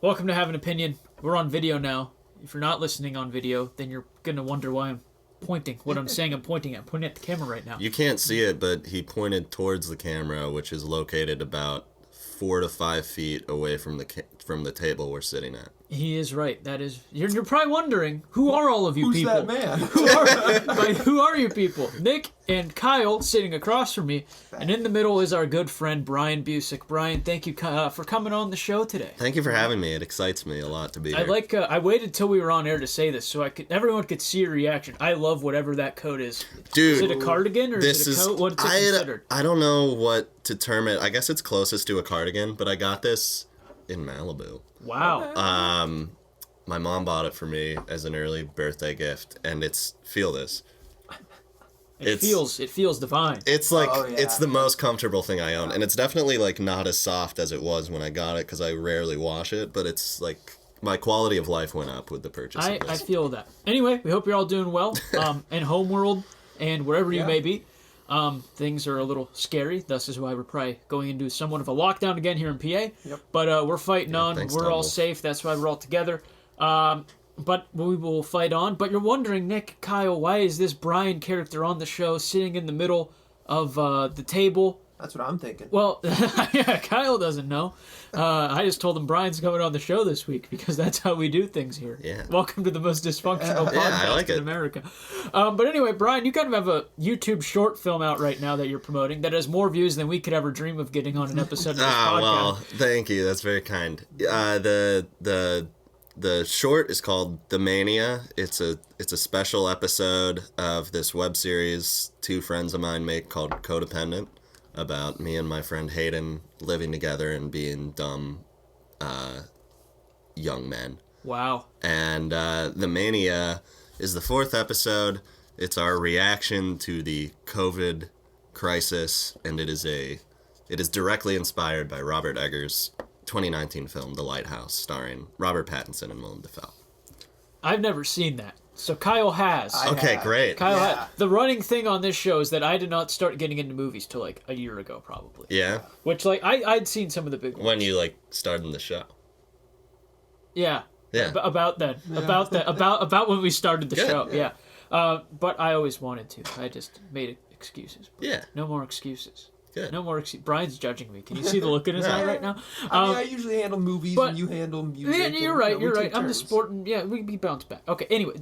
Welcome to Have an Opinion. We're on video now. If you're not listening on video, then you're going to wonder why I'm pointing. What I'm saying I'm pointing at. I'm pointing at the camera right now. You can't see it, but he pointed towards the camera, which is located about 4 to 5 feet away from the table we're sitting at. He is right. That is. You're probably wondering, who are all of you Who's people? that man? Who are you people? Nick and Kyle sitting across from me, and in the middle is our good friend Brian Buseck. Brian, thank you for coming on the show today. Thank you for having me. It excites me a lot to be here. I waited till we were on air to say this so everyone could see your reaction. I love whatever that coat is. Dude, is it a cardigan or is it a coat? What's it considered? I don't know what to term it. I guess it's closest to a cardigan, but I got this in Malibu. Wow. My mom bought it for me as an early birthday gift, and feel this. It feels divine. It's like it's the most comfortable thing I own, and it's definitely like not as soft as it was when I got it because I rarely wash it. But it's like my quality of life went up with the purchase of this. I feel that. Anyway, we hope you're all doing well. In homeworld and wherever you may be. Things are a little scary. Thus is why we're probably going into somewhat of a lockdown again here in PA. Yep. But we're fighting on. We're all safe. That's why we're all together. But we will fight on. But you're wondering, Nick, Kyle, why is this Brian character on the show sitting in the middle of the table? That's what I'm thinking. Well, yeah, Kyle doesn't know. I just told him Brian's coming on the show this week because that's how we do things here. Yeah. Welcome to the most dysfunctional podcast in America. But anyway, Brian, you kind of have a YouTube short film out right now that you're promoting that has more views than we could ever dream of getting on an episode of this podcast. Well, thank you. That's very kind. The short is called The Mania. It's a special episode of this web series two friends of mine make called Codependent, about me and my friend Hayden living together and being dumb young men. Wow. And The Mania is the 4th episode. It's our reaction to the COVID crisis, and it is directly inspired by Robert Eggers' 2019 film, The Lighthouse, starring Robert Pattinson and Willem Dafoe. I've never seen that. So Kyle has. Okay, great. Kyle has. The running thing on this show is that I did not start getting into movies till like a year ago, probably. Yeah? Which, like, I'd seen some of the big ones. When you, like, started the show. Yeah. Yeah. About then. Yeah. About when we started the show. Yeah. But I always wanted to. I just made excuses. Yeah. No more excuses. Good. No more excuses. Brian's judging me. Can you see the look in his eye right now? I usually handle movies and you handle music. Yeah, you're right. You're right. I'm the sport. And, yeah, we bounce back. Okay. Anyway,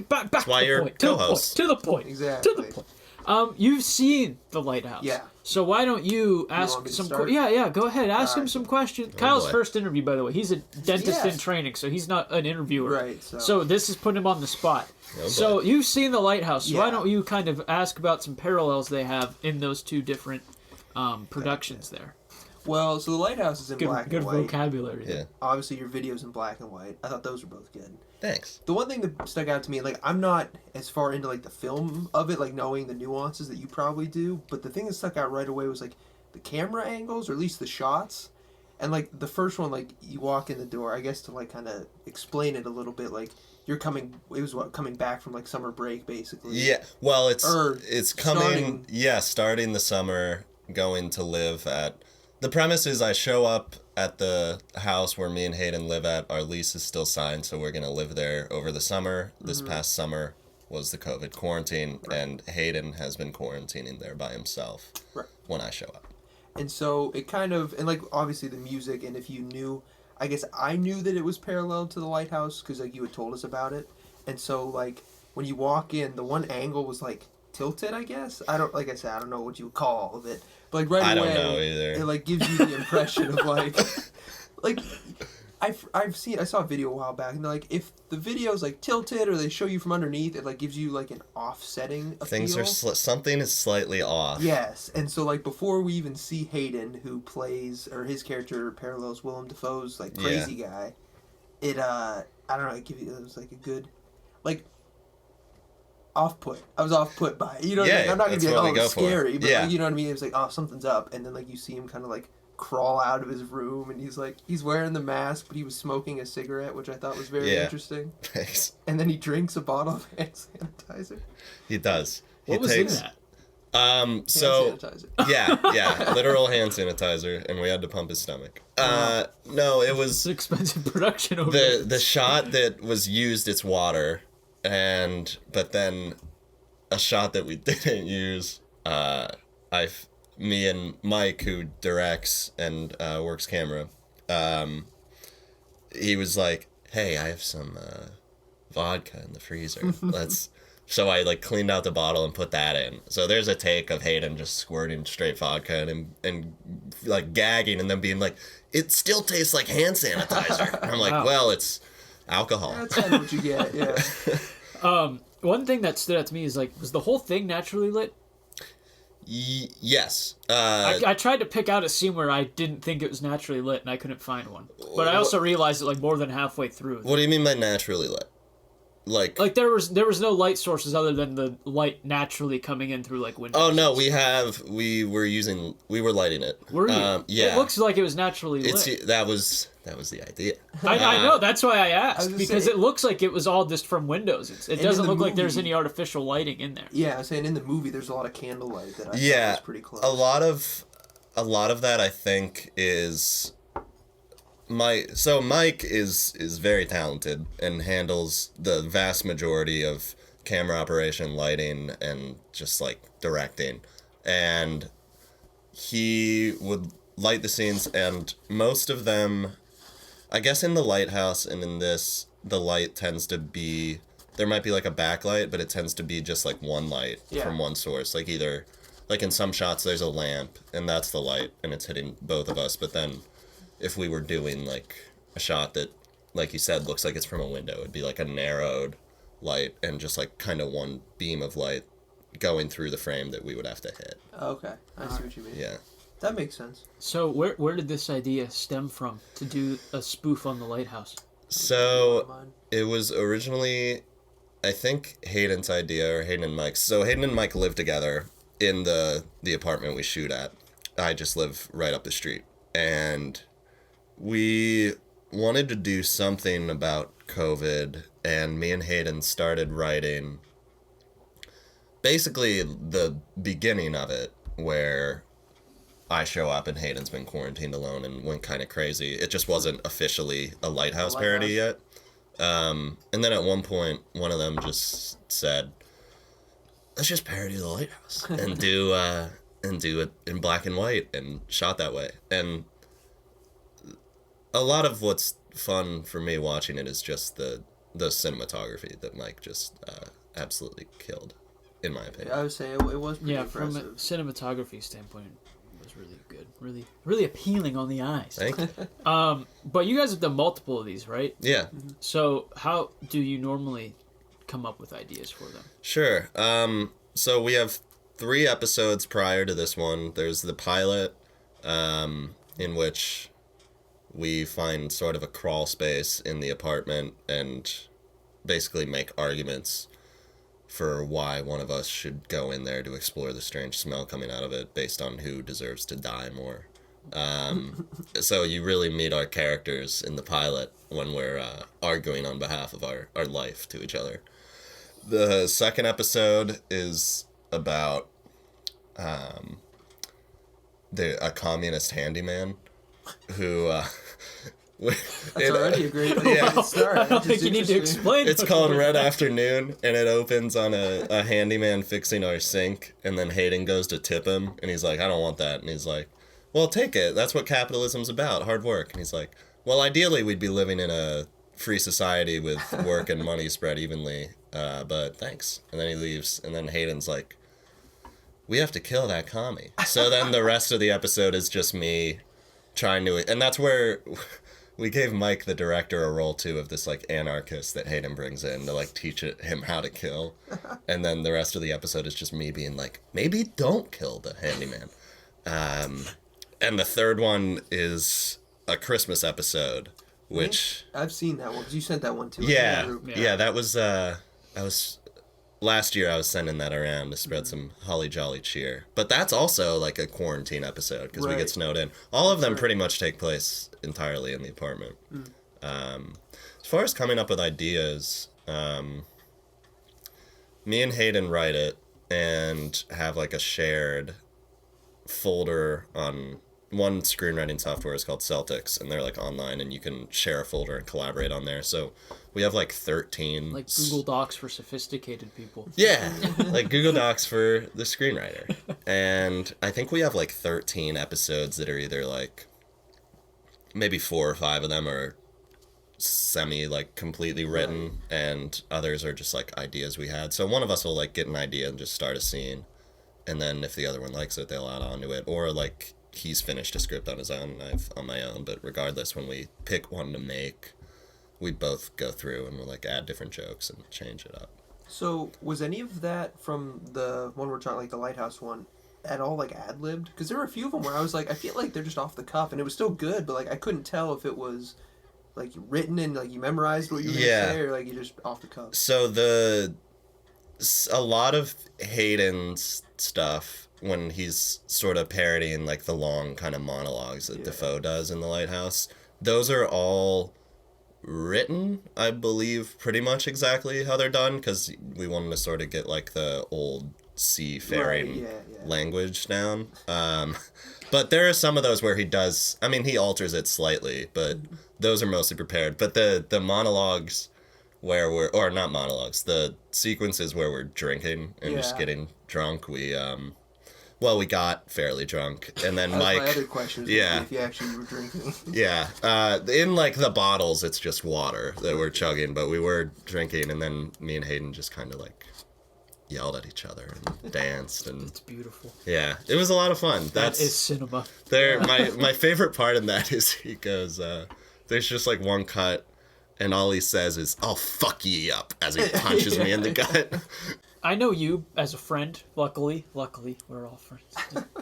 back That's why you're co-host. To the point. Exactly. To the point. You've seen The Lighthouse. Yeah. So why don't you ask some? Yeah. Go ahead. Ask him some questions. Kyle's first interview, by the way. He's a dentist in training, so he's not an interviewer. Right. So this is putting him on the spot. Oh, so you've seen The Lighthouse. So why don't you kind of ask about some parallels they have in those two different productions there? Well, so The Lighthouse is in black and white. Good vocabulary. Yeah. Obviously, your video's in black and white. I thought those were both good. Thanks. The one thing that stuck out to me, like, I'm not as far into, like, the film of it, like, knowing the nuances that you probably do, but the thing that stuck out right away was, like, the camera angles, or at least the shots. And, like, the first one, like, you walk in the door, I guess to, like, kind of explain it a little bit, like, coming back from, like, summer break, basically. Yeah, well, it's coming, starting the summer, going to live at... The premise is I show up at the house where me and Hayden live at. Our lease is still signed, so we're going to live there over the summer. This past summer was the COVID quarantine, and Hayden has been quarantining there by himself when I show up. And so it kind of, and like obviously the music, and if you knew, I guess I knew that it was parallel to The Lighthouse because like you had told us about it. And so like when you walk in, the one angle was like tilted, I guess. I don't know what you would call all of it. But like right away, I don't know either. It like gives you the impression of like I saw a video a while back, and they're like, if the video's like tilted or they show you from underneath, it like gives you like an offsetting Things are something is slightly off. Yes, and so like before we even see Hayden, who plays, or his character parallels Willem Dafoe's like crazy guy, it I don't know, it was like a good like off-put. I was off-put by it. You know what I mean? I'm not gonna be like, oh, it's scary, but like, you know what I mean? It was like, oh, something's up, and then like you see him kind of like crawl out of his room, and he's wearing the mask, but he was smoking a cigarette, which I thought was very interesting. Thanks. And then he drinks a bottle of hand sanitizer. He does. What was in that? So sanitizer. yeah, literal hand sanitizer, and we had to pump his stomach. No, it was It's an expensive production over the shot that was used. It's water, but then a shot that we didn't use. Me and Mike, who directs and works camera, he was like, "Hey, I have some vodka in the freezer. Let's." So I cleaned out the bottle and put that in. So there's a take of Hayden just squirting straight vodka and gagging and then being like, "It still tastes like hand sanitizer." And I'm like, Wow. "Well, it's alcohol." That's kind of what you get. Yeah. One thing that stood out to me is was the whole thing naturally lit? Yes. I tried to pick out a scene where I didn't think it was naturally lit and I couldn't find one. But I also realized it more than halfway through. What do you mean by naturally lit? Like there was no light sources other than the light naturally coming in through windows. Oh no, we were lighting it. Were you? Yeah. It looks like it was naturally lit. That was the idea. I know, that's why I asked, because saying, it looks like it was all just from windows. It doesn't look like there's any artificial lighting in there. Yeah, I was saying in the movie there's a lot of candlelight that I thought was pretty close. A lot of that I think is Mike is very talented and handles the vast majority of camera operation, lighting, and just directing. And he would light the scenes, and most of them, I guess in the lighthouse and in this, the light tends to be, there might be a backlight, but it tends to be just one light from one source. Either, in some shots there's a lamp and that's the light and it's hitting both of us, but then if we were doing a shot that, like you said, looks like it's from a window, it'd be a narrowed light and just kind of one beam of light going through the frame that we would have to hit. Okay, I see what you mean. Yeah. That makes sense. So where did this idea stem from to do a spoof on the lighthouse? So it was originally, I think, Hayden's idea, or Hayden and Mike's. So Hayden and Mike live together in the apartment we shoot at. I just live right up the street. And we wanted to do something about COVID, and me and Hayden started writing basically the beginning of it, where I show up and Hayden's been quarantined alone and went kind of crazy. It just wasn't officially a Lighthouse parody yet. And then at one point, one of them just said, "Let's just parody the Lighthouse and do it in black and white," and shot that way. And a lot of what's fun for me watching it is just the cinematography that Mike just absolutely killed, in my opinion. I would say it was pretty impressive. From a cinematography standpoint, it was really good, really appealing on the eyes. Thank you. But you guys have done multiple of these, right? Yeah. So how do you normally come up with ideas for them? Sure. So we have 3 episodes prior to this one. There's the pilot, in which we find sort of a crawl space in the apartment and basically make arguments for why one of us should go in there to explore the strange smell coming out of it based on who deserves to die more. So you really meet our characters in the pilot when we're arguing on behalf of our life to each other. The second episode is about a communist handyman who That's already a great start. I don't think you need to explain. It's called Red Afternoon, and it opens on a handyman fixing our sink, and then Hayden goes to tip him, and he's like, "I don't want that," and he's like, "Well, take it. That's what capitalism's about, hard work." And he's like, "Well, ideally we'd be living in a free society with work and money spread evenly, but thanks." And then he leaves, and then Hayden's like, "We have to kill that commie." So then the rest of the episode is just me trying to, and that's where we gave Mike, the director, a role too of this anarchist that Hayden brings in to teach him how to kill. And then the rest of the episode is just me being like, maybe don't kill the handyman. And the third one is a Christmas episode, which I've seen that one because you sent that one too. Yeah, that was last year I was sending that around to spread some holly jolly cheer. But that's also a quarantine episode because we get snowed in. All of them pretty much take place entirely in the apartment. As far as coming up with ideas, me and Hayden write it, and have like a shared folder on one screenwriting software is called Celtics, and they're like online, and you can share a folder and collaborate on there. So we have like 13 like Google Docs for sophisticated people. Yeah, like Google Docs for the screenwriter. And I think we have like 13 episodes that are either like maybe 4 or 5 of them are semi like completely written, and others are just like ideas we had. So one of us will like get an idea and just start a scene, and then if the other one likes it, they'll add on to it, or like he's finished a script on his own and I've on my own. But regardless, when we pick one to make, we both go through and we'll like add different jokes and change it up. So was any of that from the one we're trying, like the Lighthouse one, at all like ad-libbed? Because there were a few of them where I was like, I feel like they're just off the cuff, and it was still good, but like I couldn't tell if it was like written and like you memorized what you were gonna say, or like you just off the cuff. So a lot of Hayden's stuff, when he's sort of parodying like the long kind of monologues that Defoe does in The Lighthouse, those are all written, I believe, pretty much exactly how they're done, because we wanted to sort of get like the old seafaring language down. But there are some of those where he does, I mean, he alters it slightly, but those are mostly prepared. But the monologues where we're, or not monologues, the sequences where we're drinking and just getting drunk, we got fairly drunk, and then Mike. My other question was if you actually were drinking. In like the bottles, it's just water that we're chugging, but we were drinking, and then me and Hayden just kind of like yelled at each other and danced, and it's beautiful. Yeah, it was a lot of fun. That is cinema. There, my favorite part in that is he goes, there's just like one cut, and all he says is, "I'll fuck ye up," as he punches me in the gut. I know you as a friend. Luckily, we're all friends.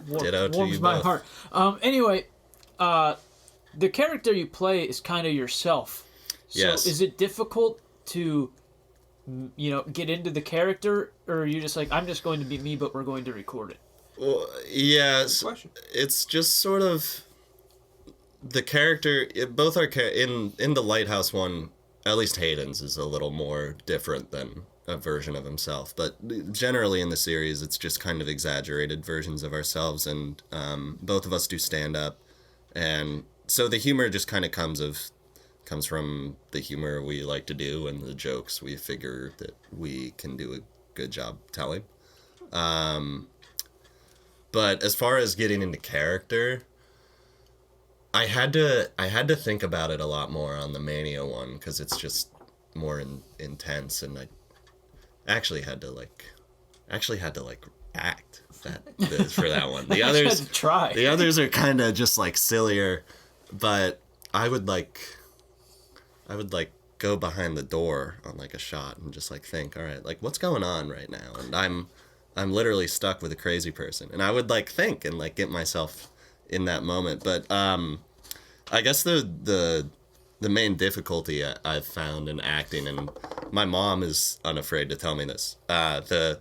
Ditto to warms you my both. heart. Anyway, the character you play is kind of yourself. So yes. Is it difficult to, get into the character, or are you just like, I'm just going to be me, but we're going to record it? Well, yeah, it's just sort of the character. Both are in the Lighthouse one. At least Hayden's is a little more different than a version of himself, but generally in the series it's just kind of exaggerated versions of ourselves, and both of us do stand-up, and so the humor just kind of comes from the humor we like to do and the jokes we figure that we can do a good job telling. But as far as getting into character, I had to think about it a lot more on the Mania one, because it's just more intense, and I actually had to act for that one. The others had to try. The others are kind of just like sillier, but I would go behind the door on like a shot and just like think, all right, like what's going on right now? And I'm literally stuck with a crazy person, and I would like think and like get myself in that moment. But I guess the main difficulty I've found in acting, and my mom is unafraid to tell me this, the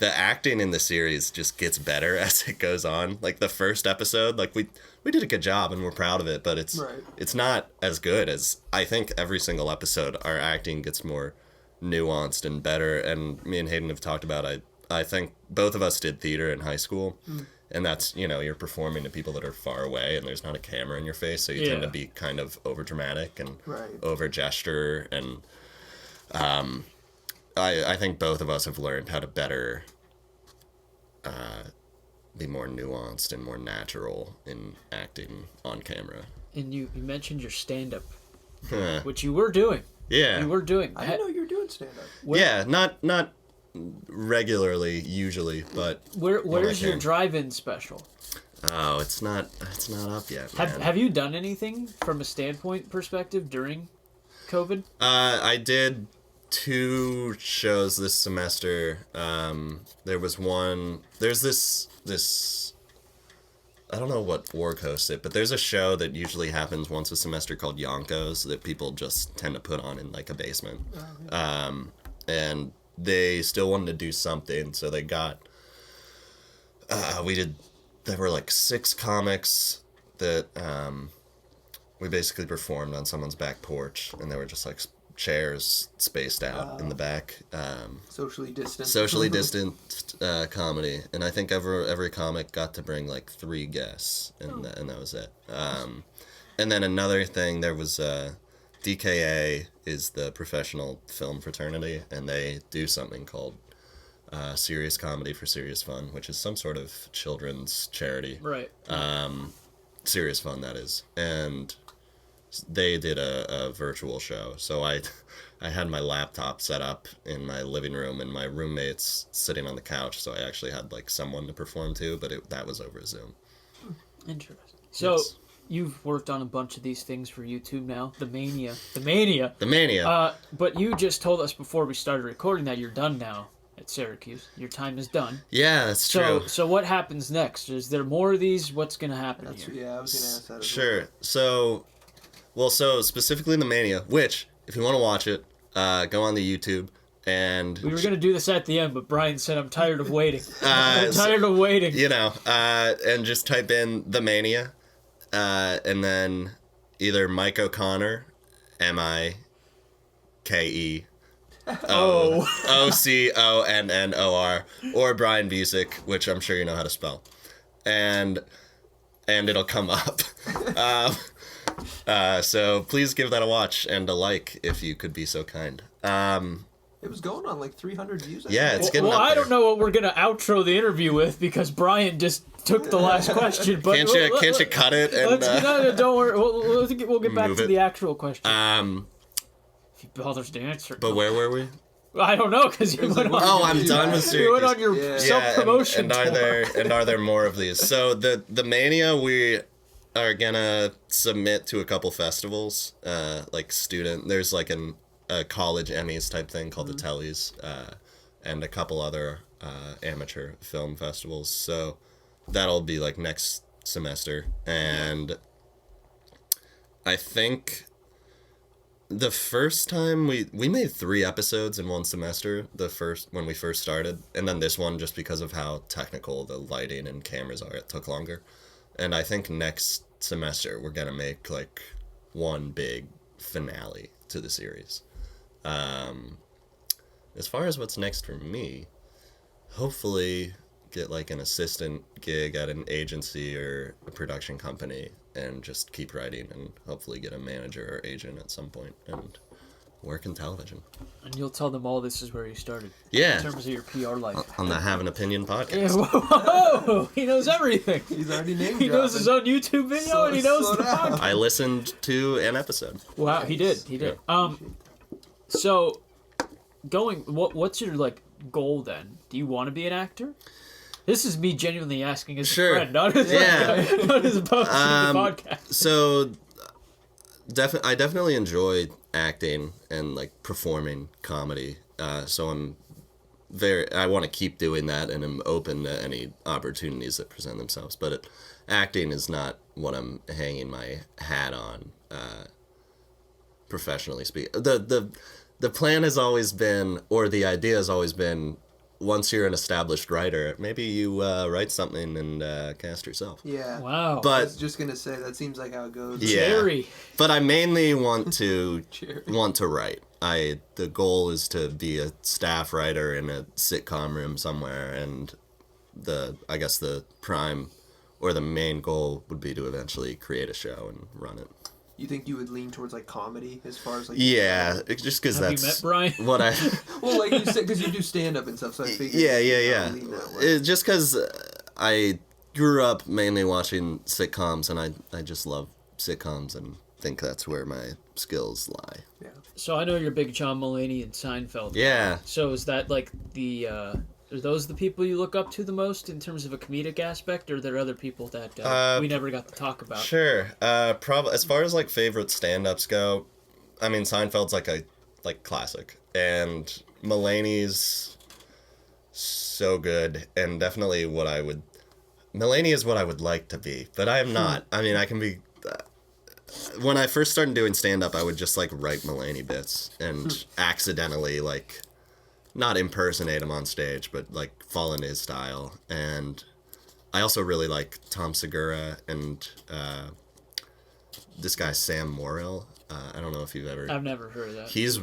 acting in the series just gets better as it goes on. Like the first episode, like we did a good job and we're proud of it, but it's not as good as, I think every single episode our acting gets more nuanced and better. And me and Hayden have talked about, I think both of us did theater in high school. And that's, you're performing to people that are far away and there's not a camera in your face, so you tend to be kind of over dramatic and over gesture, and I think both of us have learned how to better be more nuanced and more natural in acting on camera. And you mentioned your stand-up, which you were doing. Yeah. You were doing. I didn't know you were doing stand-up. Yeah, not regularly, usually, but where's your drive-in special? Oh, it's not up yet, man. Have you done anything from a standpoint perspective during COVID? I did 2 shows this semester. There was one. There's this. I don't know what org hosts it, but there's a show that usually happens once a semester called Yonkos that people just tend to put on in like a basement. And they still wanted to do something, so they got. There were like 6 comics that we basically performed on someone's back porch, and they were just like chairs spaced out in the back. Socially distant. Socially distant comedy, and I think every comic got to bring like 3 guests, and that was it. And then another thing, there was DKA is the professional film fraternity, and they do something called Serious Comedy for Serious Fun, which is some sort of children's charity. Right. Serious Fun, that is. And they did a virtual show. So I had my laptop set up in my living room and my roommates sitting on the couch, so I actually had like someone to perform to, but that was over Zoom. Interesting. So yes. You've worked on a bunch of these things for YouTube now. The Mania. But you just told us before we started recording that you're done now at Syracuse. Your time is done. Yeah, that's true. So what happens next? Is there more of these? What's going to happen here? Yeah, I was going to ask that as well. Sure. So specifically the Mania, which, if you want to watch it, go on the YouTube. And we were going to do this at the end, but Brian said, I'm tired of waiting. I'm tired of waiting. You know, and just type in The Mania, and then either Mike O'Connor, MikeOconnor, or Brian Buseck, which I'm sure you know how to spell. And it'll come up. So please give that a watch and a like if you could be so kind. It was going on like 300 views. It's getting up there. I don't know what we're gonna outro the interview with because Brian just took the last question. But can't you cut it? And, don't worry. We'll get back to the actual question. If he bothers to answer. But where were we? I don't know because you went on. Oh, I'm done with Syracuse. You went on your self-promotion. And are there more of these? So the Mania, we are gonna submit to a couple festivals, like student. There's like a college Emmys type thing called the Tellies, and a couple other amateur film festivals. So that'll be like next semester, and I think the first time we made 3 episodes in one semester. When we first started, and then this one, just because of how technical the lighting and cameras are, it took longer. And I think next semester we're gonna make like one big finale to the series. As far as what's next for me, hopefully get like an assistant gig at an agency or a production company and just keep writing and hopefully get a manager or agent at some point and work in television. And you'll tell them all this is where you started. Yeah. In terms of your PR life. On the Have an Opinion podcast. Yeah, whoa, he knows everything. He's already named He knows his own YouTube video and he knows the podcast. I listened to an episode. Wow, he did. So, what's your like goal then? Do you want to be an actor? This is me genuinely asking as a friend, not as a post to the podcast. So, I definitely enjoy acting and like performing comedy. So I want to keep doing that, and I'm open to any opportunities that present themselves. But acting is not what I'm hanging my hat on. Professionally speaking, the plan has always been, or the idea has always been, once you're an established writer, maybe you write something and cast yourself. Yeah. Wow. But I was just gonna say that seems like how it goes. Yeah. Cherry. But I mainly want to write. The goal is to be a staff writer in a sitcom room somewhere, and I guess the prime or the main goal would be to eventually create a show and run it. You think you would lean towards like comedy as far as like? Yeah, just because that's you met Brian? What I. Well, like you said, because you do stand up and stuff, so I figured. Yeah. Just because I grew up mainly watching sitcoms, and I just love sitcoms and think that's where my skills lie. Yeah. So I know you're a big John Mulaney and Seinfeld. Yeah. So is that like are those the people you look up to the most in terms of a comedic aspect, or are there other people that we never got to talk about? Sure. Probably as far as like favorite stand-ups go, I mean Seinfeld's like a classic, and Mulaney's so good, and definitely Mulaney is what I would like to be, but I am not. I mean, I can be. When I first started doing stand-up, I would just like write Mulaney bits and accidentally like. Not impersonate him on stage, but like fall into his style. And I also really like Tom Segura and this guy Sam Morrill. I don't know if you've ever... I've never heard of that. He's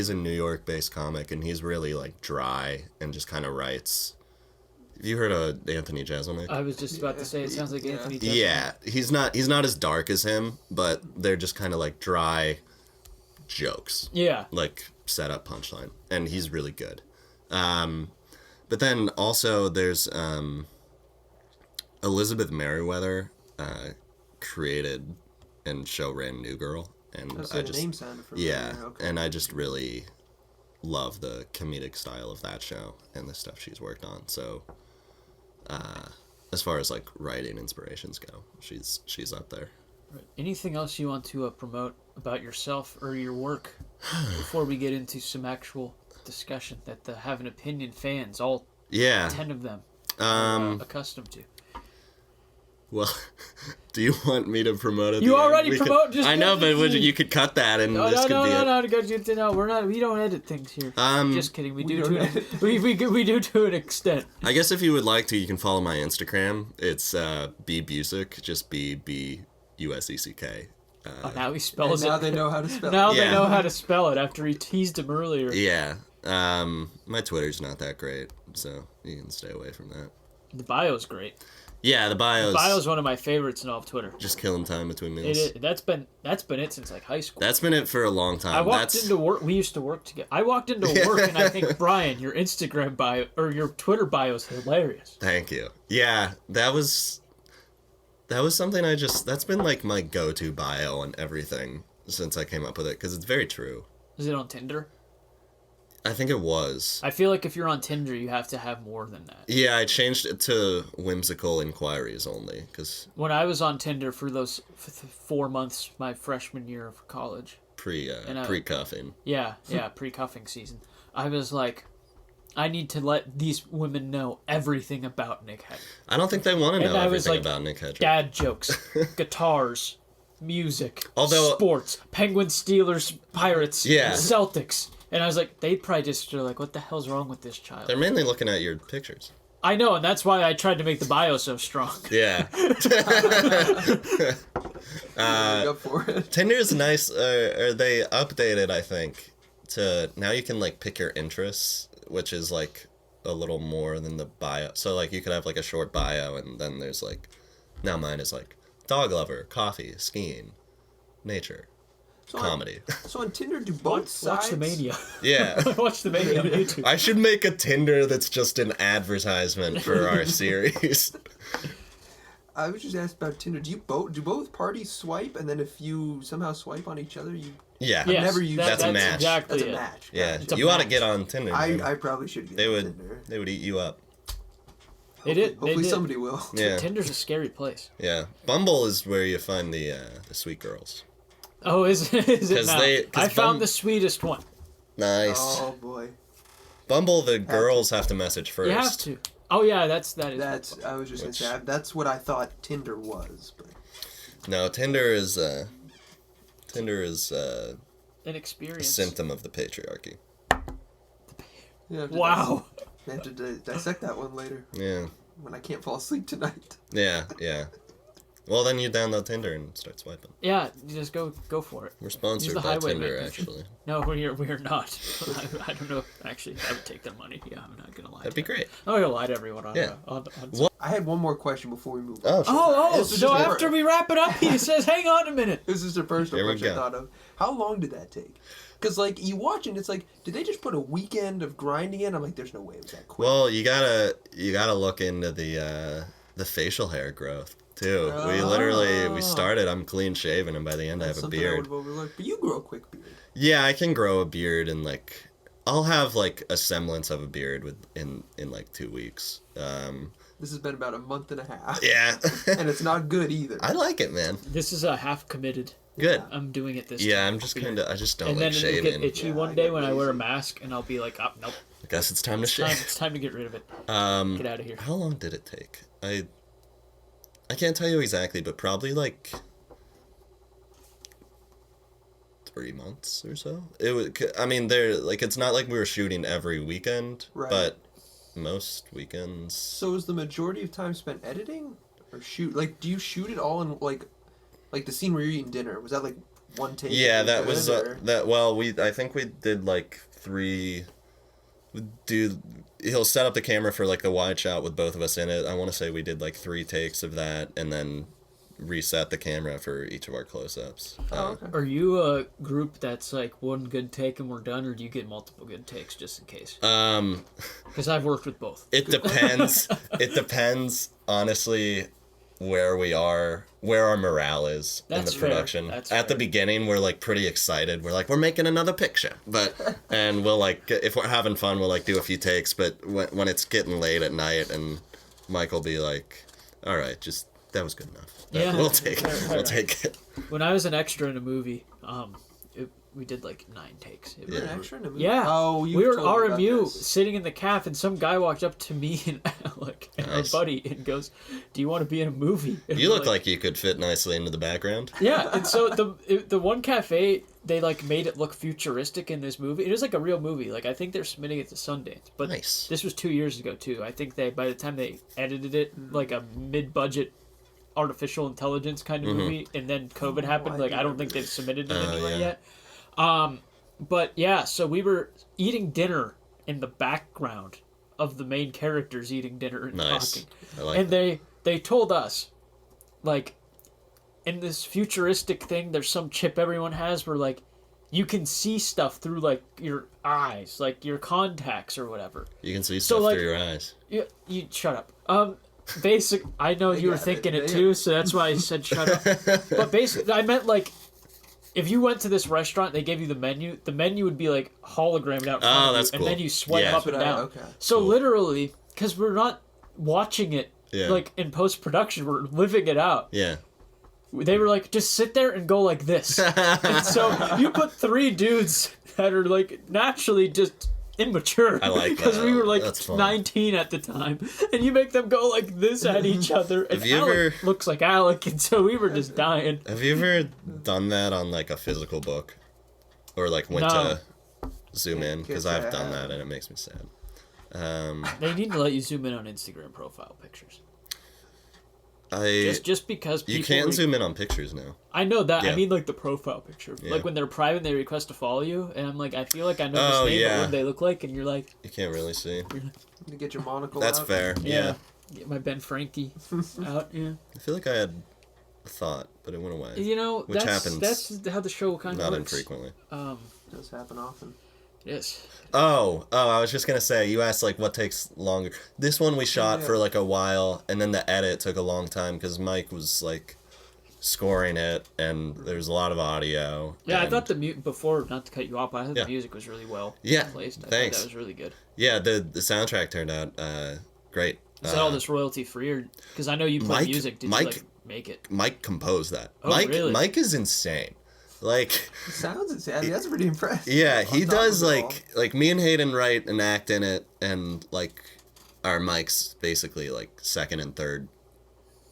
a New York-based comic, and he's really, like, dry and just kind of writes... Have you heard of Anthony Jeselnik? I was just about to say, it sounds like Anthony Jeselnik. Yeah, he's not as dark as him, but they're just kind of, like, dry jokes. Yeah. Like, set-up punchline. And he's really good. But then also there's Elizabeth Merriweather created and show ran New Girl, and the name sounded familiar. Yeah, okay. and I just really love the comedic style of that show and the stuff she's worked on. So, as far as like writing inspirations go, she's up there. Right. Anything else you want to promote about yourself or your work before we get into some actual discussion that the Have an Opinion fans, all 10 of them, are accustomed to? Well, do you want me to promote it? You already promote. I know, but you could cut that, and no, this could be it. No, we're not. We don't edit things here. Just kidding. We do to an extent. I guess if you would like to, you can follow my Instagram. It's B Buseck, just BBUSECK. Now he spells it. Now they know how to spell it. Now they know how to spell it after he teased him earlier. Yeah. My Twitter's not that great, so you can stay away from that. The bio's great. Yeah, the bio's one of my favorites in all of Twitter. Just killing time between meals. That's been it since like high school. That's been it for a long time. I walked into work. We used to work together. I walked into work, and I think, Brian, your Instagram bio or your Twitter bio is hilarious. Thank you. Yeah, that was something that's been like my go-to bio on everything since I came up with it, because it's very true. Is it on Tinder? I think it was. I feel like if you're on Tinder, you have to have more than that. Yeah, I changed it to whimsical inquiries only, because... When I was on Tinder for those 4 months, my freshman year of college. Pre-cuffing. Yeah, pre-cuffing season. I was like, I need to let these women know everything about Nick Hedger. I don't think they want to know everything about Nick Hedger. Dad jokes, guitars, music, although sports, Penguins, Steelers, Pirates, Celtics. And I was like, they'd probably just are like, what the hell's wrong with this child? They're mainly looking at your pictures. I know, and that's why I tried to make the bio so strong. Yeah. Go for it. Tinder's nice. Or they updated, I think, to now you can like pick your interests, which is like a little more than the bio. So like you could have like a short bio, and then there's like, now mine is like dog lover, coffee, skiing, nature. Comedy. So on Tinder, do both sides... Watch the Mania. Yeah. Watch the Mania on YouTube. I should make a Tinder that's just an advertisement for our series. I was just asked about Tinder. Do both parties swipe, and then if you somehow swipe on each other, you... Yeah. Yes, never used that's a match. Exactly that's a match. Yeah. You ought to get on Tinder. I probably should get on Tinder. They would eat you up. Hopefully somebody will. Yeah. Tinder's a scary place. Yeah. Bumble is where you find the sweet girls. Oh, is it now? I found the sweetest one. Nice. Oh, boy. Bumble, the girls have to message first. You have to. Oh, yeah, that's... I was just going to say, that's what I thought Tinder was. But... No, Tinder is an experience. A symptom of the patriarchy. Wow. I have to dissect that one later. Yeah. When I can't fall asleep tonight. Yeah. Well, then you download Tinder and start swiping. Yeah, you just go for it. We're sponsored by Tinder, actually. No, we're not. I don't know. Actually, I would take their money. Yeah, I'm not gonna lie. That'd be great. I'm not gonna lie to everyone on. I had one more question before we move on. So after we wrap it up, he says, "Hang on a minute." This is the first question I thought of. How long did that take? Because like you watch it, it's like, did they just put a weekend of grinding in? I'm like, there's no way it was that quick. Well, you gotta look into the facial hair growth. Too. We started, I'm clean shaven, and by the end I have a beard. I would have overlooked, but you grow a quick beard. Yeah, I can grow a beard, and like I'll have like a semblance of a beard in like 2 weeks. This has been about a month and a half. Yeah. And it's not good either. I like it, man. This is a half committed. Good. I'm doing it this time. Yeah, I'm just I just don't like shaving. And then it'll get itchy one day when I wear a mask, and I'll be like, oh, nope. I guess it's time to shave. It's time to get rid of it. Get out of here. How long did it take? I can't tell you exactly, but probably like 3 months or so. It was. I mean, it's not like we were shooting every weekend, but most weekends. So is the majority of time spent editing or shoot? Like, do you shoot it all in like Like the scene where you're eating dinner, was that like one take? Yeah, that was that. Well, I think we did like 3. He'll set up the camera for like the wide shot with both of us in it. I want to say we did like 3 takes of that, and then reset the camera for each of our close-ups. Okay. Are you a group that's like one good take and we're done, or do you get multiple good takes just in case? Because I've worked with both. It depends. It depends, honestly, where we are, where our morale is in the production. That's At the beginning, we're like pretty excited. We're like, we're making another picture, and we'll like, if we're having fun, we'll like do a few takes. But when it's getting late at night, and Mike will be like, all right, just that was good enough. Yeah, we'll take it. We'll take it. When I was an extra in a movie, we did like 9 takes. You were an extra in a movie? Yeah. Oh, we were told me RMU about this. sitting in the caf, and some guy walked up to me and Alec and Nice. our buddy and goes, "Do you want to be in a movie?" And You we're look like you could fit nicely into the background. Yeah, and so the one cafe, they like made it look futuristic in this movie. It was like a real movie. Like I think they're submitting it to Sundance, but Nice. this was 2 years ago too. I think by the time they edited it, like a mid-budget artificial intelligence kind of movie, and then COVID happened. Like I don't think they've submitted it anywhere yet. But yeah, so we were eating dinner in the background of the main characters eating dinner and Nice. talking. I like And that. they told us, like, in this futuristic thing, there's some chip everyone has where, like, you can see stuff through, like, your eyes, like your contacts or whatever. You can see stuff like, through your eyes. You shut up. I know you were thinking it too, so that's why I said shut up. But basically, I meant, like, if you went to this restaurant, they gave you the menu would be, like, hologrammed out front of that's you, cool. and then you swipe Yeah. up and down. Okay. So Cool. literally, because we're not watching it, like, in post-production, we're living it out. Yeah. They were like, just sit there and go like this. And so you put 3 dudes that are, like, naturally just immature. I like that. Because we were, like, That's fun. 19 at the time. And you make them go like this at each other. And Have you Alec ever- looks like Alec, and so we were just dying. Have you ever done that on like a physical book, or like went No. to zoom in? Because Can't say I've I done have. that and it makes me sad. They need to let you zoom in on Instagram profile pictures. Just because people... You can't zoom in on pictures now. I know that. Yeah. I mean, like, the profile picture. Yeah. Like, when they're private, they request to follow you, and I'm like, I feel like I know Oh, this name, yeah. but what do they look like? And you're like... You can't really see. You get your monocle That's out. fair. Yeah. Get my Ben Frankie out, yeah. I feel like I had a thought, but it went away. You know, Which that's happens how the show kind of Not works. infrequently. It does happen often. Yes. Oh, I was just gonna say, you asked like what takes longer. This one we shot for like a while, and then the edit took a long time because Mike was like scoring it, and there's a lot of audio. Yeah, I and- thought before, not to cut you off, but I thought Yeah. the music was really well placed. I thanks. thought that was really good. Yeah, the soundtrack turned out great. Is that all this royalty free, or because I know you play Mike- music? Did Mike- you like make it? Mike composed that. Oh, Mike really? Mike is insane. Like, It sounds insane. I mean, that's pretty impressive. yeah, On he top does of it all. like me and Hayden write and act in it, and like our Mike's basically like second and third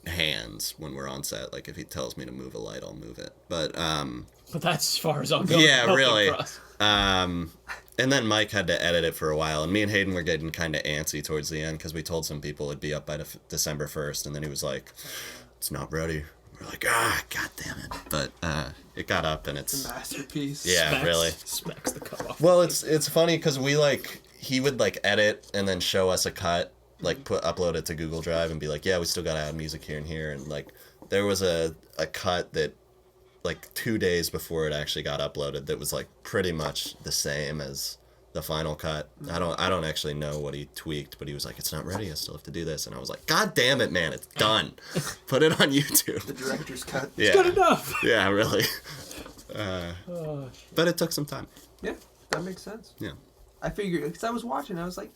hands when we're on set. Like if he tells me to move a light, I'll move it. But But that's as far as I'll go. yeah, Helping really. across. And then Mike had to edit it for a while, and me and Hayden were getting kind of antsy towards the end because we told some people it'd be up by December 1st, and then he was like, "It's not ready." We're like, "Ah, god damn it!" But it got up, and it's Masterpiece. yeah, Specs- really. Specs the cutoff. Well, it's funny because he would like edit and then show us a cut, like upload it to Google Drive and be like, "Yeah, we still gotta add music here and here," and like there was a cut that like 2 days before it actually got uploaded that was like pretty much the same as the final cut. I don't actually know what he tweaked, but he was like, "It's not ready. I still have to do this," and I was like, "God damn it, man! It's done. Put it on YouTube." The director's cut. Yeah, Good enough. yeah, really. Oh, But it took some time. Yeah, that makes sense. Yeah. I figured, because I was watching, I was like,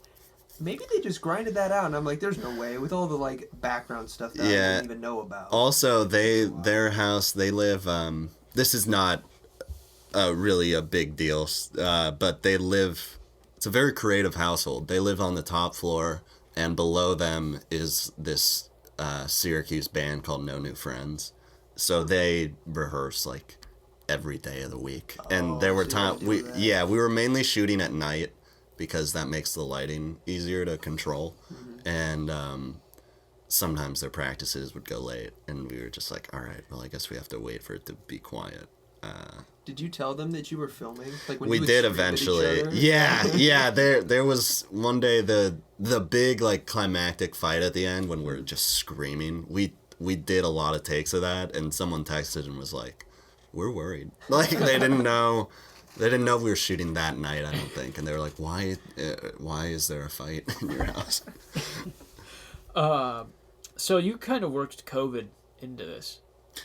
maybe they just grinded that out, and I'm like, there's no way, with all the, like, background stuff that I Yeah. didn't even know about. Also, their house, they live, this is not really a big deal, but they live, it's a very creative household. They live on the top floor, and below them is this Syracuse band called No New Friends. So they rehearse, like, every day of the week. And there were so you times, gotta do that. we were mainly shooting at night because that makes the lighting easier to control. And, sometimes their practices would go late, and we were just like, all right, well, I guess we have to wait for it to be quiet. Did you tell them that you were filming? Like when we did eventually. Yeah. There was one day the big like climactic fight at the end when we're just screaming. We did a lot of takes of that, and someone texted and was like, "We're worried." Like they didn't know. They didn't know we were shooting that night, I don't think, and they were like, "Why is there a fight in your house?" So you kind of worked COVID into this.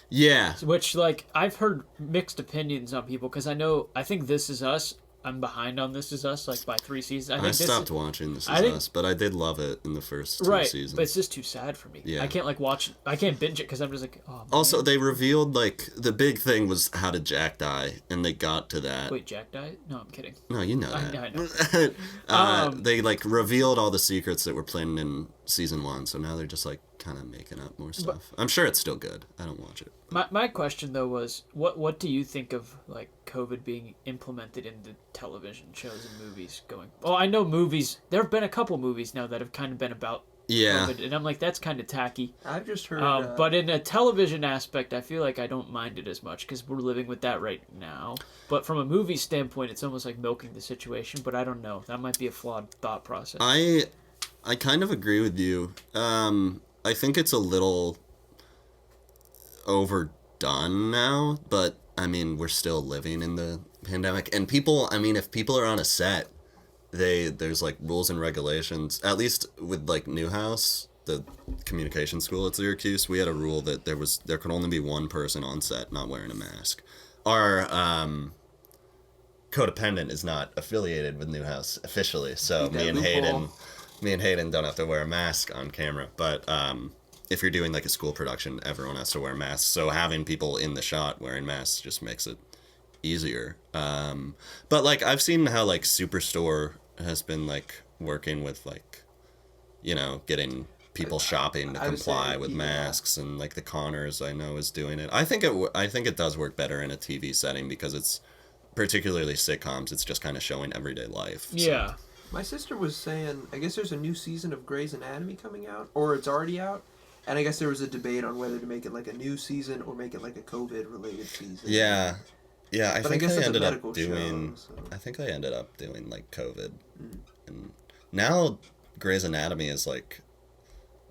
Yeah. Which, like, I've heard mixed opinions on people, because I think This Is Us, I'm behind on This Is Us, like, by 3 seasons. I stopped watching This Is Us, but I did love it in the first 2 seasons. But it's just too sad for me. Yeah. I can't, like, I can't binge it, because I'm just like, oh, man. Also, they revealed, like, the big thing was how did Jack die, and they got to that. Wait, Jack died? No, I'm kidding. No, you know that. I know. They, like, revealed all the secrets that were planned in season 1, so now they're just, like, kind of making up more stuff. I'm sure it's still good. I don't watch it. My question, though, was, what do you think of, like, COVID being implemented into television shows and movies going? Well, I know movies, there have been a couple movies now that have kind of been about COVID, and I'm like, that's kind of tacky. I've just heard... but in a television aspect, I feel like I don't mind it as much, because we're living with that right now. But from a movie standpoint, it's almost like milking the situation, but I don't know. That might be a flawed thought process. I kind of agree with you. I think it's a little overdone now, but I mean, we're still living in the pandemic, and people, I mean, if people are on a set, there's like rules and regulations, at least with like Newhouse, the communication school at Syracuse, we had a rule that there could only be one person on set not wearing a mask. Our codependent is not affiliated with Newhouse officially, so me and Hayden don't have to wear a mask on camera, but if you're doing like a school production, everyone has to wear masks. So having people in the shot wearing masks just makes it easier. But like I've seen how like Superstore has been like working with like, you know, getting people shopping to comply with masks, and like the Connors I know is doing it. I think it does work better in a TV setting because it's particularly sitcoms. It's just kind of showing everyday life. Yeah. So. My sister was saying, I guess there's a new season of Grey's Anatomy coming out, or it's already out. And I guess there was a debate on whether to make it like a new season or make it like a COVID-related season. Yeah. I think I ended up doing... Show, so. I think I ended up doing, like, COVID. And now Grey's Anatomy is, like,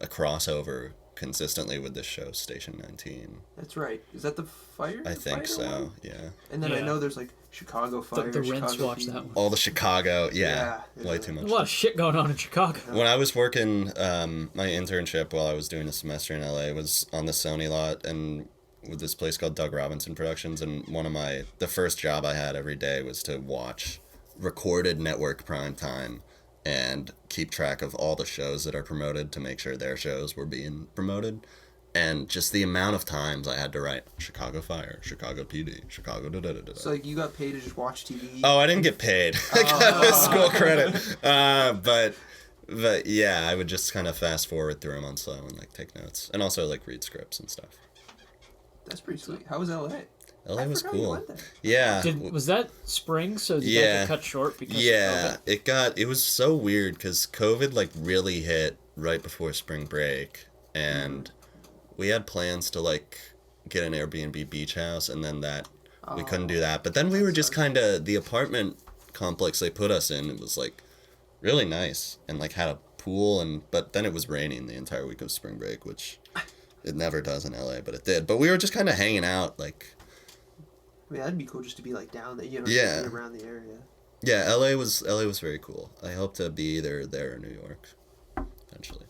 a crossover consistently with this show, Station 19. That's right. Is that the fire? I think so, one? Yeah. And then I know there's, like, Chicago Fire, the Rents watch that one. All the Chicago, way too much. There's a lot of shit going on in Chicago. When I was working, my internship while I was doing a semester in LA was on the Sony lot and with this place called Doug Robinson Productions, and the first job I had every day was to watch recorded network prime time and keep track of all the shows that are promoted to make sure their shows were being promoted. And just the amount of times I had to write Chicago Fire, Chicago PD, Chicago da-da-da-da. So, like, you got paid to just watch TV? Oh, I didn't get paid. I got a school credit. But yeah, I would just kind of fast forward through them on slow and, like, take notes. And also, like, read scripts and stuff. That's pretty sweet. How was LA? LA was cool. You went there. Yeah. Was that spring? So did that get cut short because of COVID? It was so weird because COVID, like, really hit right before spring break. And we had plans to, like, get an Airbnb beach house, and then we couldn't do that. But then we were just kind of, the apartment complex they put us in, it was, like, really nice, and, like, had a pool, but then it was raining the entire week of spring break, which it never does in LA, but it did. But we were just kind of hanging out, like... I mean, that'd be cool just to be, like, down there, you know, yeah. around the area. Yeah, LA was very cool. I hope to be either there or New York, eventually.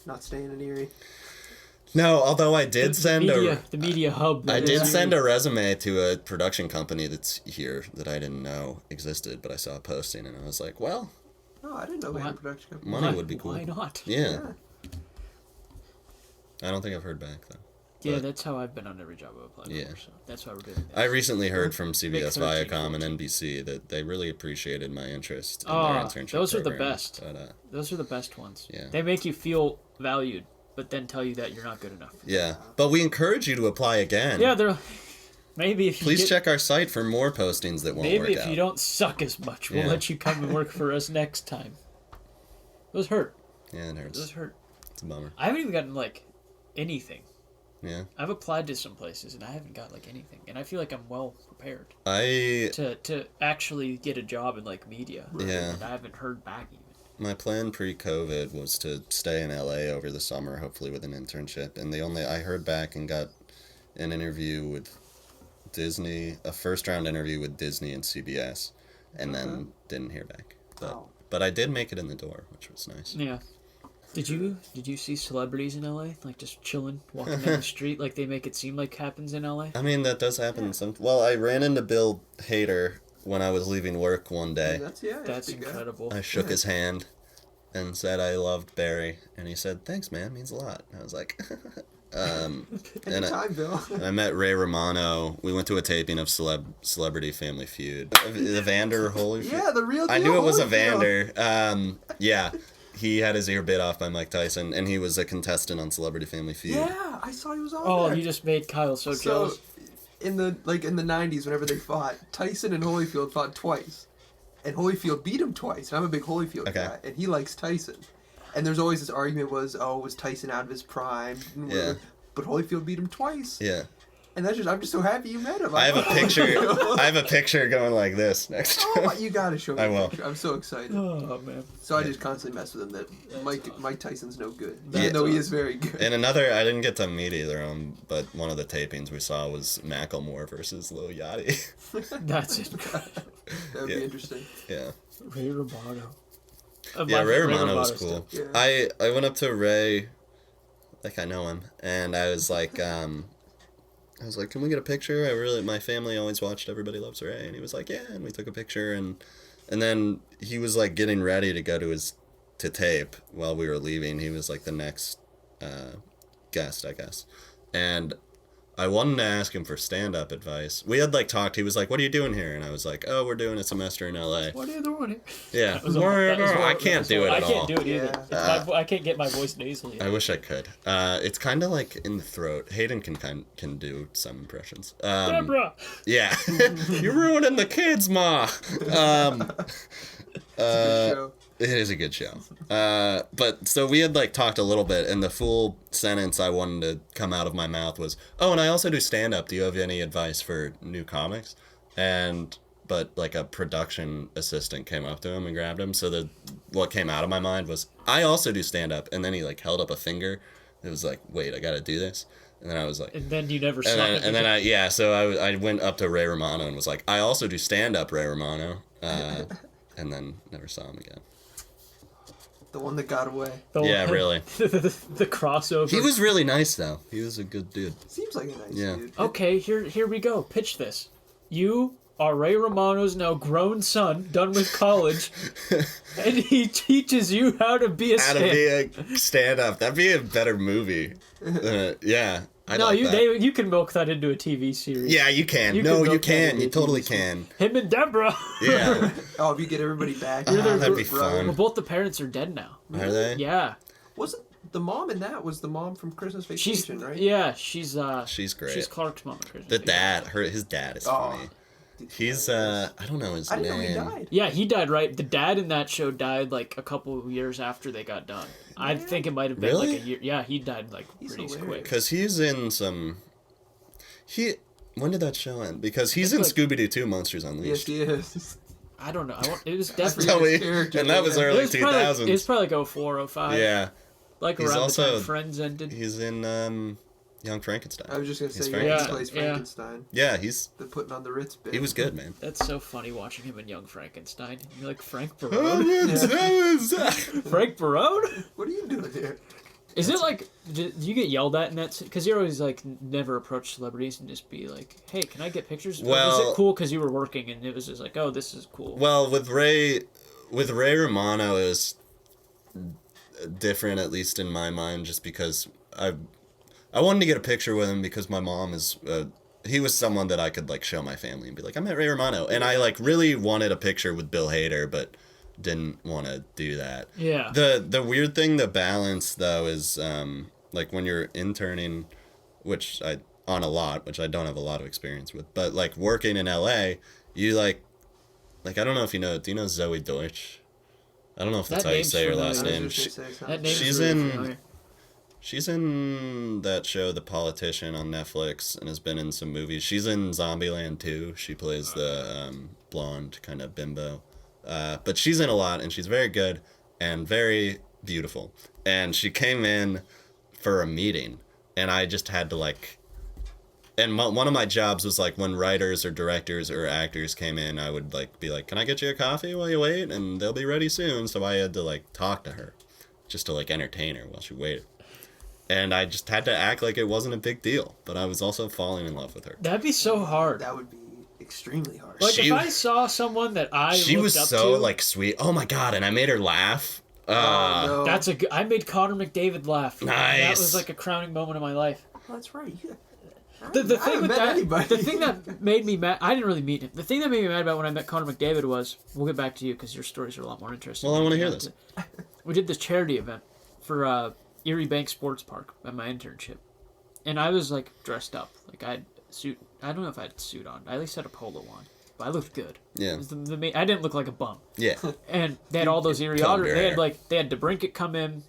Not staying in Erie. No, although I did send the media hub. I did send a resume to a production company that's here that I didn't know existed, but I saw a posting and I was like, well... No, I didn't know we had a production company. Money would be cool. Why not? Yeah. I don't think I've heard back, though. Yeah, that's how I've been on every job I've applied for, so that's why we're doing that. I recently heard from CBS Viacom and NBC that they really appreciated my interest in their internship those program, are the best. But, those are the best ones. Yeah. They make you feel valued, but then tell you that you're not good enough. Yeah, but we encourage you to apply again. Yeah, maybe if you Please check our site for more postings that won't work out. Maybe if you don't suck as much, we'll let you come and work for us next time. Those hurt. Yeah, it hurts. Those hurt. It's a bummer. I haven't even gotten like anything. Yeah. I've applied to some places and I haven't got like anything, and I feel like I'm well prepared to actually get a job in like media. Yeah. And I haven't heard back even. My plan pre-COVID was to stay in LA over the summer, hopefully with an internship, and I heard back and got an interview with Disney, a first round interview with Disney and CBS, and then didn't hear back. But I did make it in the door, which was nice. Yeah. Did you see celebrities in LA like just chilling, walking down the street like they make it seem like happens in LA? I mean, that does happen. Well, I ran into Bill Hader when I was leaving work one day. That's incredible. I shook his hand and said I loved Barry, and he said, "Thanks, man, means a lot." And I was like, Anytime, Bill. I met Ray Romano. We went to a taping of Celebrity Family Feud. Evander Holyfield. Yeah, the real deal. I knew it was Holyfield. Evander. Yeah. He had his ear bit off by Mike Tyson, and he was a contestant on Celebrity Family Feud. Yeah, I saw he was on Oh, there. you just made Kyle so jealous. In the 90s, whenever they fought, Tyson and Holyfield fought twice. And Holyfield beat him twice. And I'm a big Holyfield guy, and he likes Tyson. And there's always this argument was Tyson out of his prime? Yeah. But Holyfield beat him twice. Yeah. And I'm just so happy you met him. I have a picture going like this next to him. Oh, you gotta show me. I will. I'm so excited. Oh man. So I just constantly mess with him that Mike Tyson's no good, even though he is very good. And another, I didn't get to meet either of them, but one of the tapings we saw was Macklemore versus Lil Yachty. That's incredible. That would be interesting. Yeah. Ray Romano. Ray Romano was cool. Yeah. I went up to Ray, like I know him, and I was like, can we get a picture? My family always watched Everybody Loves Ray, and he was like, yeah, and we took a picture, and then he was like getting ready to go to tape while we were leaving. He was like the next guest, I guess, and I wanted to ask him for stand-up advice. We had like talked. He was like, "What are you doing here?" And I was like, "Oh, we're doing a semester in LA." What are you doing? Yeah, I can't do it at all. I can't do it either. I can't get my voice nasally. I wish I could. It's kind of like in the throat. Hayden can do some impressions. Deborah. Yeah, you're ruining the kids, Ma. It's a good show. It is a good show. But so we had like talked a little bit, and the full sentence I wanted to come out of my mouth was, "Oh, and I also do stand up. Do you have any advice for new comics?" But like a production assistant came up to him and grabbed him. So what came out of my mind was, "I also do stand up." And then he like held up a finger. It was like, "Wait, I got to do this." And then I was like, and then you never saw it. And then so I went up to Ray Romano and was like, "I also do stand up, Ray Romano." And then never saw him again. The one that got away. Really. The crossover. He was really nice, though. He was a good dude. Seems like a nice dude. Okay, here we go. Pitch this. You are Ray Romano's now grown son, done with college, and he teaches you how to be a stand-up. That'd be a better movie. Yeah. You can milk that into a TV series. Yeah, you can. You can. You totally can. Him and Deborah. Yeah. If you get everybody back. That'd be fun. Well, both the parents are dead now. Are they? Yeah. Wasn't the mom in that was the mom from Christmas Vacation, right? Yeah, she's great. She's Clark's mom in Christmas Vacation. His dad is funny. He's I don't know his name. I didn't know he died. Yeah, he died, right? The dad in that show died like a couple of years after they got done. Yeah. I think it might have been like a year. Yeah, he died like pretty quick. Because he's in some. When did that show end? Because he's in Scooby-Doo 2 Monsters Unleashed. Yes, he is. I don't know. It was definitely. And that was early 2000s. It was probably like 04, 05. Yeah. Like he's around the time Friends ended. He's in Young Frankenstein. I was just going to say, he plays Frankenstein. Yeah, he's... They're putting on the Ritz bit. He was good, man. That's so funny watching him in Young Frankenstein. You're like, Frank Barone? Frank Barone? What are you doing here? Is it like, do you get yelled at in that? Because you're always like, never approach celebrities and just be like, hey, can I get pictures? Well, or is it cool because you were working and it was just like, oh, this is cool? Well, with Ray Romano, it was different, at least in my mind, just because I wanted to get a picture with him because my mom is... he was someone that I could like show my family and be like, I met Ray Romano. And I like really wanted a picture with Bill Hader, but didn't want to do that. Yeah. The weird thing to balance though is like when you're interning, which I don't have a lot of experience with, but like working in LA, you like I don't know if you know, do you know Zoe Deutsch? I don't know if that's how you say her last name. That name she's in familiar. She's in that show, The Politician, on Netflix, and has been in some movies. She's in Zombieland too. She plays the blonde kind of bimbo. But she's in a lot, and she's very good and very beautiful. And she came in for a meeting, and I just had to like... And one of my jobs was like when writers or directors or actors came in, I would like be like, "Can I get you a coffee while you wait?" And they'll be ready soon. So I had to like talk to her, just to like entertain her while she waited. And I just had to act like it wasn't a big deal, but I was also falling in love with her. That'd be so hard. That would be extremely hard. Like if I saw someone that I she looked was up so to, like sweet. Oh my god! And I made her laugh. No. That's I made Connor McDavid laugh. Nice. That was like a crowning moment of my life. Oh, that's right. The thing with that, the thing that made me mad, I didn't really meet him. The thing that made me mad about when I met Connor McDavid was, we'll get back to you because your stories are a lot more interesting. Well, I want to hear this. We did this charity event for Erie Bank Sports Park at my internship, and I was like dressed up, like I had a suit. I don't know if I had a suit on. I at least had a polo on, but I looked good. Yeah. It was I didn't look like a bum. Yeah. And they had all those Erie Otters. They had DeBrincat come in.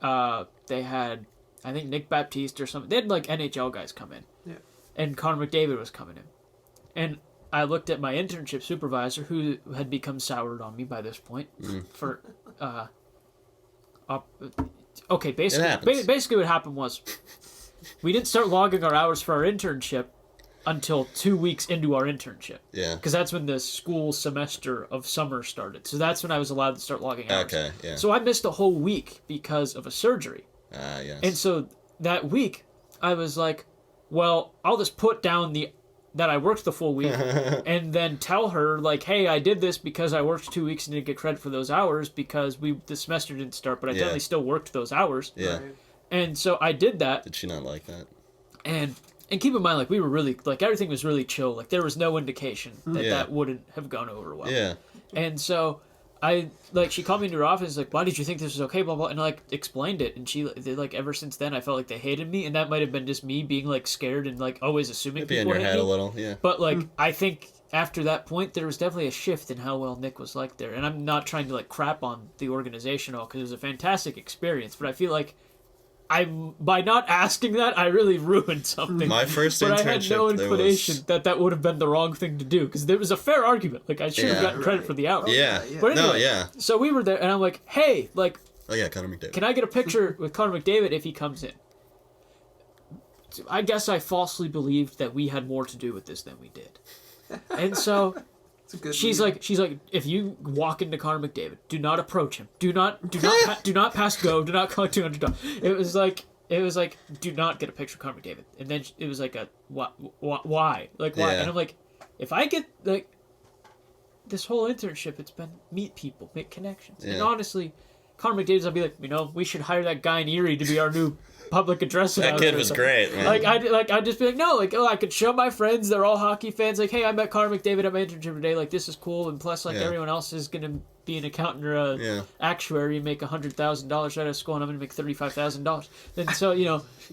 They had, I think, Nick Baptiste or something. They had like NHL guys come in. Yeah. And Connor McDavid was coming in. And I looked at my internship supervisor, who had become soured on me by this point, for, okay, basically what happened was, we didn't start logging our hours for our internship until 2 weeks into our internship. Yeah. Because that's when the school semester of summer started. So that's when I was allowed to start logging hours. Okay, yeah. So I missed a whole week because of a surgery. Yes. And so that week, I was like, well, I'll just put down that I worked the full week and then tell her, like, hey, I did this because I worked 2 weeks and didn't get credit for those hours because the semester didn't start, but I technically still worked those hours. Yeah. Right. And so I did that. Did she not like that? And keep in mind, like, we were really, like, everything was really chill. Like, there was no indication that wouldn't have gone over well. Yeah. And so she called me into her office, like, why did you think this was okay, blah, blah, and I, like, explained it, and like, ever since then, I felt like they hated me, and that might have been just me being, like, scared and, like, always assuming Maybe in people your hate head me. a little, yeah. But, like, I think after that point, there was definitely a shift in how well Nick was liked there, and I'm not trying to, like, crap on the organization at all, because it was a fantastic experience, but I feel like by not asking that, I really ruined something. My first but internship, I had no inclination that would have been the wrong thing to do, because there was a fair argument. Like, I should have gotten credit for the hours. Yeah. But anyway, No, yeah. So we were there, and I'm like, hey, like... Oh, yeah, Connor McDavid. Can I get a picture with Connor McDavid if he comes in? I guess I falsely believed that we had more to do with this than we did. And so... She's like, if you walk into Connor McDavid, do not approach him. Do not pass go. Do not collect $200. It was like, do not get a picture of Connor McDavid. And then it was like why? Like, why? Yeah. And I'm like, if I get, like, this whole internship, it's been meet people, make connections. Yeah. And honestly, Connor McDavid's, I'll be like, we should hire that guy in Erie to be our new public address that kid was great, man. I'd just be like, no, like, I could show my friends, they're all hockey fans, like, hey, I met Connor McDavid at my internship today, like, this is cool, and plus, like, everyone else is gonna be an accountant or a actuary and make $100,000 out of school, and I'm gonna make $35,000. And so,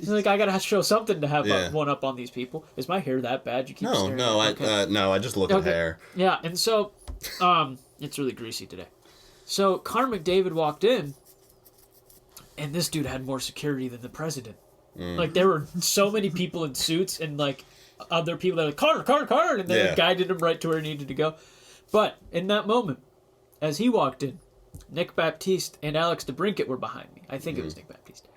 like, I gotta show something to have one up on these people. Is my hair that bad? You keep staring at it? No, I just look at hair. Yeah, and so, it's really greasy today. So Connor McDavid walked in, and this dude had more security than the president. Like, there were so many people in suits and, like, other people that were like, Connor, and then the guy did him right to where he needed to go. But in that moment, as he walked in, Nick Baptiste and Alex DeBrincat were behind me. I think it was Nick Baptiste.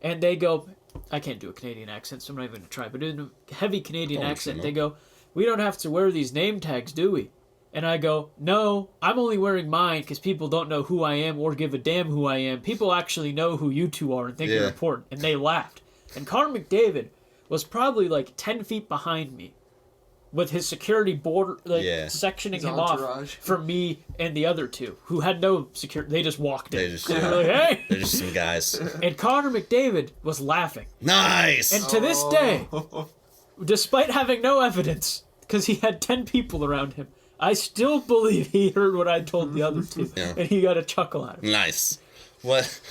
And they go, I can't do a Canadian accent, so I'm not even going to try, but in a heavy Canadian accent, they go, we don't have to wear these name tags, do we? And I go, no, I'm only wearing mine because people don't know who I am or give a damn who I am. People actually know who you two are and think you're important. And they laughed. And Connor McDavid was probably like 10 feet behind me with his security board, like, sectioning him off from me and the other two who had no security. They just walked in. They were like, hey! They're just some guys. And Connor McDavid was laughing. Nice! And to this day, despite having no evidence, because he had 10 people around him, I still believe he heard what I told the other two, and he got a chuckle out of it. Nice. What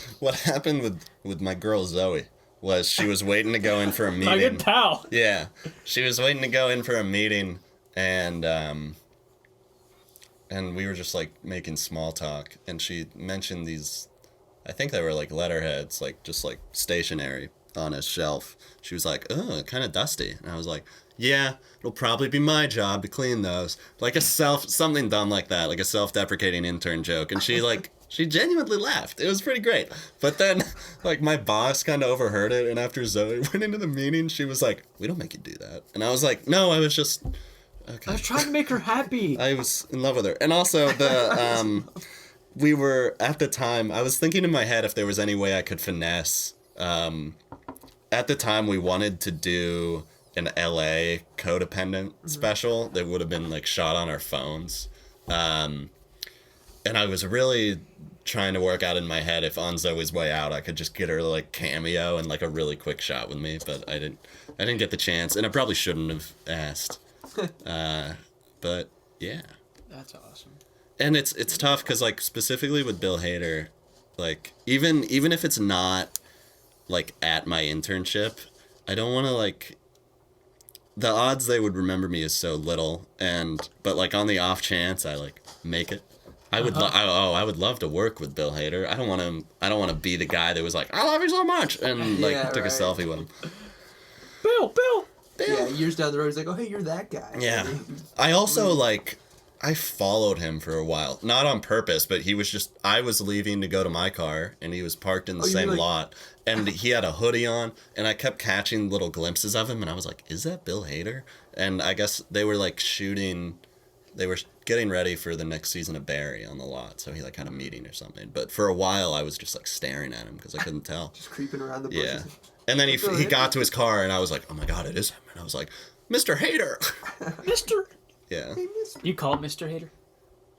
happened with my girl Zoe was she was waiting to go in for a meeting. My good pal. Yeah, she was waiting to go in for a meeting, and we were just like making small talk, and she mentioned these I think they were like letterheads, like just like stationary on a shelf. She was like, "Oh, kind of dusty," and I was like, "Yeah, it'll probably be my job to clean those." Like something dumb like that, like a self-deprecating intern joke, and she genuinely laughed. It was pretty great. But then, like, my boss kind of overheard it, and after Zoe went into the meeting, she was like, "We don't make you do that," and I was like, "No, I was just." Okay. I was trying to make her happy. I was in love with her. And also we were, at the time, I was thinking in my head if there was any way I could finesse. At the time, we wanted to do an LA codependent special that would have been, like, shot on our phones. And I was really trying to work out in my head if on Zoe's way out, I could just get her, like, cameo and, like, a really quick shot with me. But I didn't get the chance. And I probably shouldn't have asked. But yeah, that's awesome. And it's tough because, like, specifically with Bill Hader, like, even if it's not like at my internship, I don't want to, like, the odds they would remember me is so little, but like on the off chance I like make it, I would I would love to work with Bill Hader. I don't want to be the guy that was like, "I love you so much," and like took a selfie with him. Bill. Yeah, years down the road, he's like, "Oh, hey, you're that guy." Yeah. I also, like, I followed him for a while. Not on purpose, but I was leaving to go to my car, and he was parked in the same lot, and he had a hoodie on, and I kept catching little glimpses of him, and I was like, "Is that Bill Hader?" And I guess they were, like, they were getting ready for the next season of Barry on the lot, so he, like, had a meeting or something. But for a while, I was just, like, staring at him, because I couldn't tell. Just creeping around the bushes. Yeah. And then he got to his car, and I was like, "Oh my God, it is him!" And I was like, "Mr. Hader." Mr. Yeah. Hey, Mr. You call him Mr. Hader?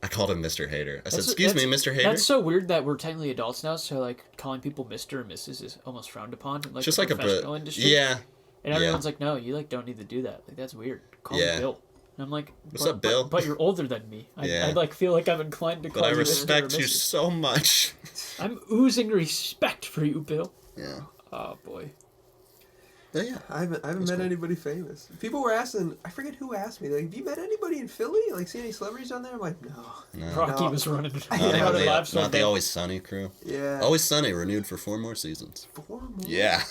I called him Mr. Hader. I said, "Excuse me, Mr. Hader." That's so weird that we're technically adults now, so like calling people Mr. or Mrs. is almost frowned upon in like just the like professional industry. Yeah. And everyone's like, "No, you like don't need to do that. Like that's weird. Call me Bill." And I'm like, "What's up, Bill?" But you're older than me. I like feel like I'm inclined to call you. But I respect you so much. I'm oozing respect for you, Bill. Yeah. Oh boy. But yeah, I haven't met anybody famous. People were asking, I forget who asked me, like, "Have you met anybody in Philly? Like, see any celebrities down there?" I'm like, no. Rocky was running. Not the Always Sunny crew. Yeah. Always Sunny renewed for 4 more seasons. 4 more? Yeah.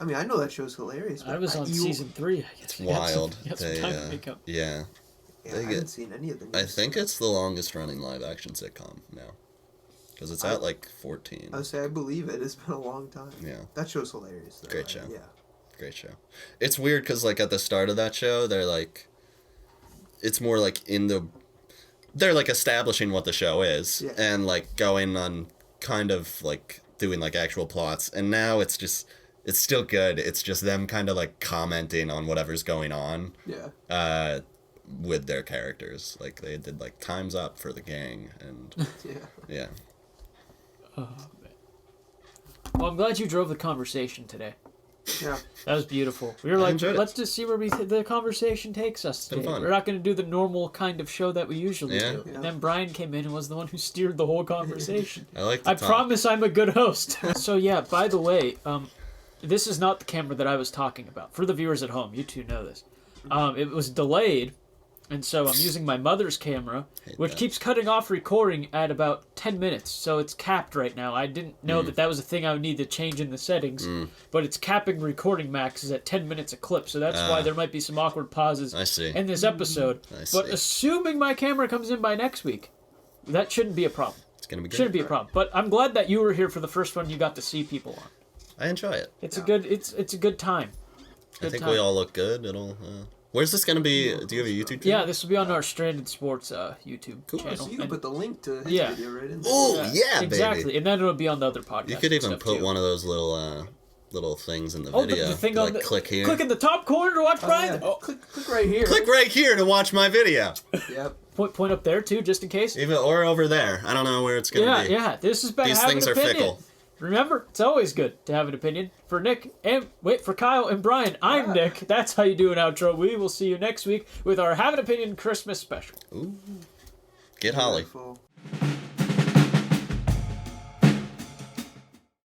I mean, I know that show's hilarious. But I was on season 3. I guess it's wild. You got some time to make up. Yeah, I haven't seen any of them. I think it's the longest running live action sitcom now. Because it's at like 14. I would say I believe it. It's been a long time. Yeah. That show's hilarious, though. Great show. Yeah. Great show. It's weird because, like, at the start of that show, they're like, it's more like they're like establishing what the show is and like going on kind of like doing like actual plots. And now it's still good. It's just them kind of like commenting on whatever's going on. Yeah. With their characters. Like, they did like Time's Up for the gang and yeah. Oh, man. Well, I'm glad you drove the conversation today. Yeah. That was beautiful. We were like, let's just see where the conversation takes us today. We're not going to do the normal kind of show that we usually do. Yeah. And then Brian came in and was the one who steered the whole conversation. I promise I'm a good host. So yeah, by the way, this is not the camera that I was talking about. For the viewers at home, you two know this. It was delayed. And so I'm using my mother's camera, which keeps cutting off recording at about 10 minutes. So it's capped right now. I didn't know that was a thing I would need to change in the settings. But it's capping recording maxes at 10 minutes a clip. So that's why there might be some awkward pauses in this episode. But assuming my camera comes in by next week, that shouldn't be a problem. It's going to be good. Shouldn't be a problem. But I'm glad that you were here for the first one you got to see people on. I enjoy it. It's a good time. I think we all look good. Where's this going to be? Do you have a YouTube channel? Yeah, this will be on our Stranded Sports YouTube channel. So you can put the link to his video right in there. Oh, yeah, exactly. baby. And then it'll be on the other podcast. You could even put one of those little things in the video. The thing like, on click here. Click in the top corner to watch Brian. Yeah. Click right here. Click right here to watch my video. Yep. Point up there, too, just in case. Or over there. I don't know where it's going to be. Yeah, this is about These having things an opinion. are fickle. Remember, it's always good to have an opinion. For Nick for Kyle and Brian, I'm Nick. That's how you do an outro. We will see you next week with our Have an Opinion Christmas special. Ooh. Get Holly. Beautiful.